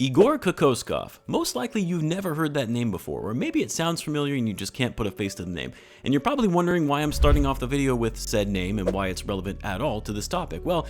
Igor Kokoskov. Most likely you've never heard that name before, or maybe it sounds familiar and you just can't put a face to the name. And you're probably wondering why I'm starting off the video with said name and why it's relevant at all to this topic. Well,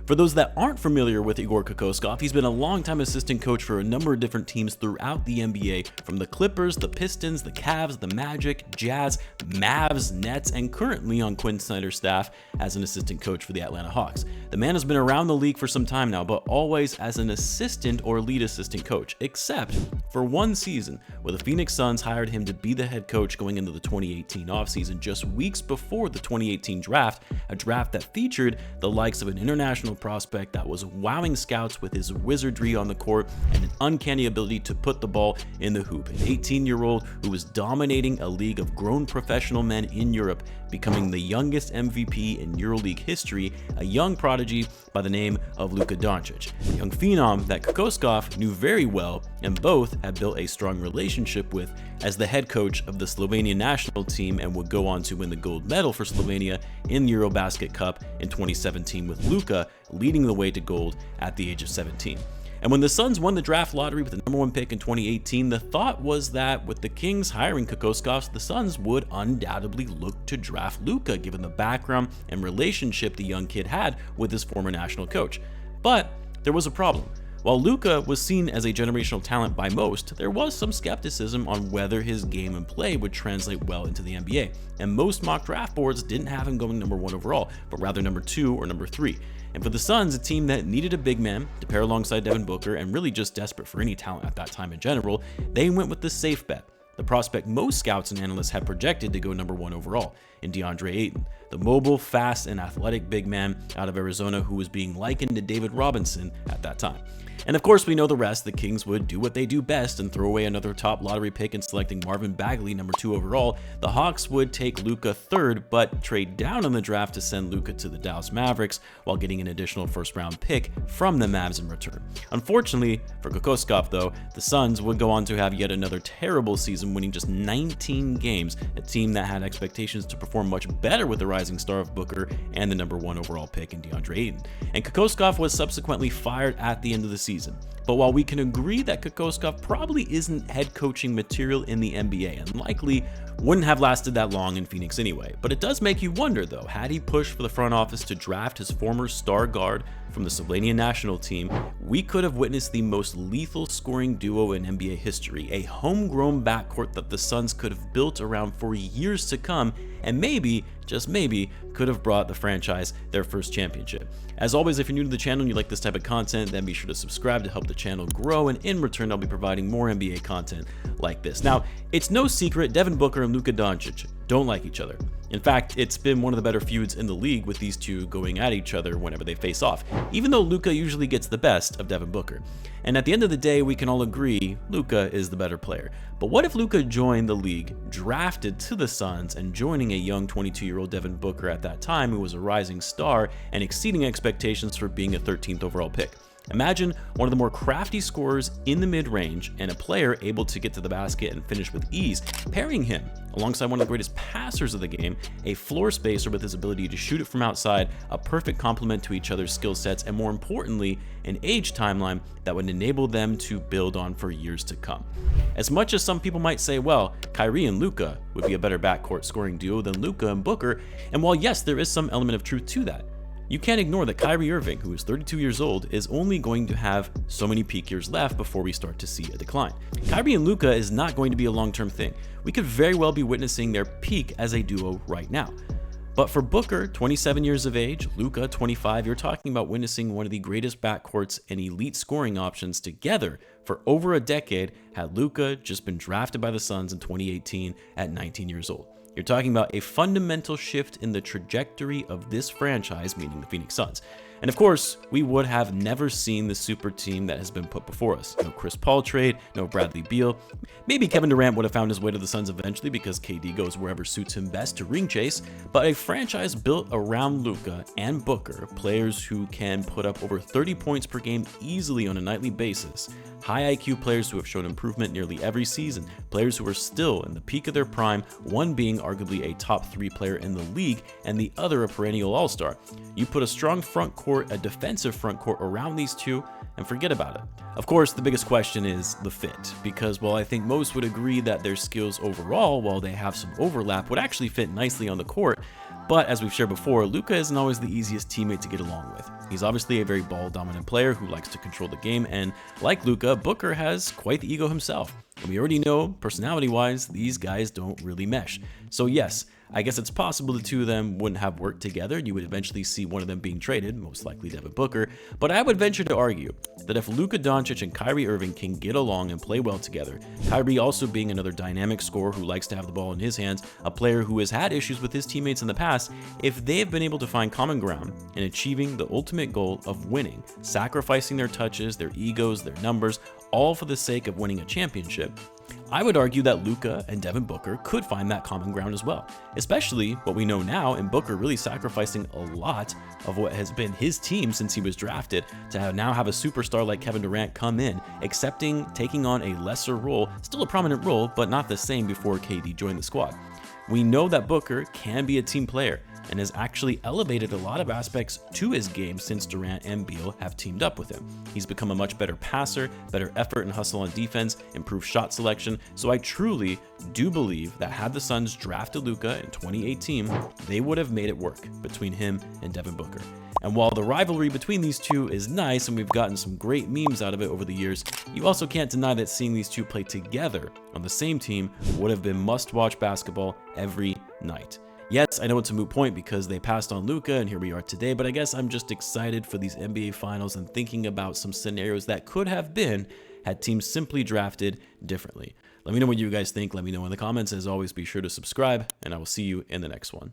for those that aren't familiar with Igor Kokoskov, he's been a longtime assistant coach for a number of different teams throughout the NBA, from the Clippers, the Pistons, the Cavs, the Magic, Jazz, Mavs, Nets, and currently on Quinn Snyder's staff as an assistant coach for the Atlanta Hawks. The man has been around the league for some time now, but always as an assistant or lead assistant coach, except for one season where the Phoenix Suns hired him to be the head coach going into the 2018 offseason, just weeks before the 2018 draft, a draft that featured the likes of an international prospect that was wowing scouts with his wizardry on the court and an uncanny ability to put the ball in the hoop. An 18-year-old who was dominating a league of grown professional men in Europe, becoming the youngest MVP in EuroLeague history, a young prodigy by the name of Luka Doncic, a young phenom that Kokoskov knew very well and both had built a strong relationship with as the head coach of the Slovenian national team, and would go on to win the gold medal for Slovenia in the Eurobasket Cup in 2017, with Luka leading the way to gold at the age of 17. And when the Suns won the draft lottery with the number 1 pick in 2018, the thought was that with the Kings hiring Kokoskov, the Suns would undoubtedly look to draft Luka, given the background and relationship the young kid had with his former national coach. But there was a problem. While Luka was seen as a generational talent by most, there was some skepticism on whether his game and play would translate well into the NBA, and most mock draft boards didn't have him going number 1 overall, but rather number 2 or number 3. And for the Suns, a team that needed a big man to pair alongside Devin Booker and really just desperate for any talent at that time in general, they went with the safe bet, the prospect most scouts and analysts had projected to go number 1 overall, in DeAndre Ayton, the mobile, fast, and athletic big man out of Arizona who was being likened to David Robinson at that time. And of course, we know the rest. The Kings would do what they do best and throw away another top lottery pick in selecting Marvin Bagley number 2 overall. The Hawks would take Luka 3rd, but trade down in the draft to send Luka to the Dallas Mavericks while getting an additional first-round pick from the Mavs in return. Unfortunately for Kokoskov, though, the Suns would go on to have yet another terrible season, winning just 19 games, a team that had expectations to perform much better with the rising star of Booker and the number 1 overall pick in DeAndre Ayton. And Kokoskov was subsequently fired at the end of the season. But while we can agree that Kokoskov probably isn't head coaching material in the NBA and likely wouldn't have lasted that long in Phoenix anyway, but it does make you wonder though, had he pushed for the front office to draft his former star guard from the Slovenian national team, we could have witnessed the most lethal scoring duo in NBA history, a homegrown backcourt that the Suns could have built around for years to come, and maybe, just maybe, could have brought the franchise their first championship. As always, if you're new to the channel and you like this type of content, then be sure to subscribe to help the channel grow, and in return, I'll be providing more NBA content like this. Now, it's no secret Devin Booker and Luka Doncic don't like each other. In fact, it's been one of the better feuds in the league, with these two going at each other whenever they face off, even though Luka usually gets the best of Devin Booker. And at the end of the day, we can all agree Luka is the better player. But what if Luka joined the league, drafted to the Suns, and joining a young 22-year-old Devin Booker at that time who was a rising star and exceeding expectations for being a 13th overall pick? Imagine one of the more crafty scorers in the mid-range and a player able to get to the basket and finish with ease, pairing him alongside one of the greatest passers of the game, a floor spacer with his ability to shoot it from outside, a perfect complement to each other's skill sets, and more importantly, an age timeline that would enable them to build on for years to come. As much as some people might say, well, Kyrie and Luka would be a better backcourt scoring duo than Luka and Booker, and while yes, there is some element of truth to that, you can't ignore that Kyrie Irving, who is 32 years old, is only going to have so many peak years left before we start to see a decline. Kyrie and Luka is not going to be a long-term thing. We could very well be witnessing their peak as a duo right now. But for Booker, 27 years of age, Luka, 25, you're talking about witnessing one of the greatest backcourts and elite scoring options together for over a decade, had Luka just been drafted by the Suns in 2018 at 19 years old. You're talking about a fundamental shift in the trajectory of this franchise, meaning the Phoenix Suns. And of course, we would have never seen the super team that has been put before us. No Chris Paul trade, no Bradley Beal. Maybe Kevin Durant would have found his way to the Suns eventually because KD goes wherever suits him best to ring chase, but a franchise built around Luka and Booker, players who can put up over 30 points per game easily on a nightly basis, high IQ players who have shown improvement nearly every season, players who are still in the peak of their prime, one being arguably a top 3 player in the league and the other a perennial all-star. You put a strong front court, a defensive front court around these two, and forget about it. Of course, the biggest question is the fit, because while I think most would agree that their skills overall, while they have some overlap, would actually fit nicely on the court, but as we've shared before, Luka isn't always the easiest teammate to get along with. He's obviously a very ball-dominant player who likes to control the game, and like Luka, Booker has quite the ego himself. And we already know, personality-wise, these guys don't really mesh. So yes, I guess it's possible the two of them wouldn't have worked together. You would eventually see one of them being traded, most likely Devin Booker. But I would venture to argue that if Luka Doncic and Kyrie Irving can get along and play well together, Kyrie also being another dynamic scorer who likes to have the ball in his hands, a player who has had issues with his teammates in the past, if they have been able to find common ground in achieving the ultimate goal of winning, sacrificing their touches, their egos, their numbers, all for the sake of winning a championship, I would argue that Luka and Devin Booker could find that common ground as well, especially what we know now in Booker really sacrificing a lot of what has been his team since he was drafted to now have a superstar like Kevin Durant come in, accepting taking on a lesser role, still a prominent role, but not the same before KD joined the squad. We know that Booker can be a team player and has actually elevated a lot of aspects to his game since Durant and Beal have teamed up with him. He's become a much better passer, better effort and hustle on defense, improved shot selection, so I truly do believe that had the Suns drafted Luka in 2018, they would have made it work between him and Devin Booker. And while the rivalry between these two is nice and we've gotten some great memes out of it over the years, you also can't deny that seeing these two play together on the same team would have been must-watch basketball every night. Yes, I know it's a moot point because they passed on Luka and here we are today, but I guess I'm just excited for these NBA Finals and thinking about some scenarios that could have been had teams simply drafted differently. Let me know what you guys think. Let me know in the comments. As always, be sure to subscribe, and I will see you in the next one.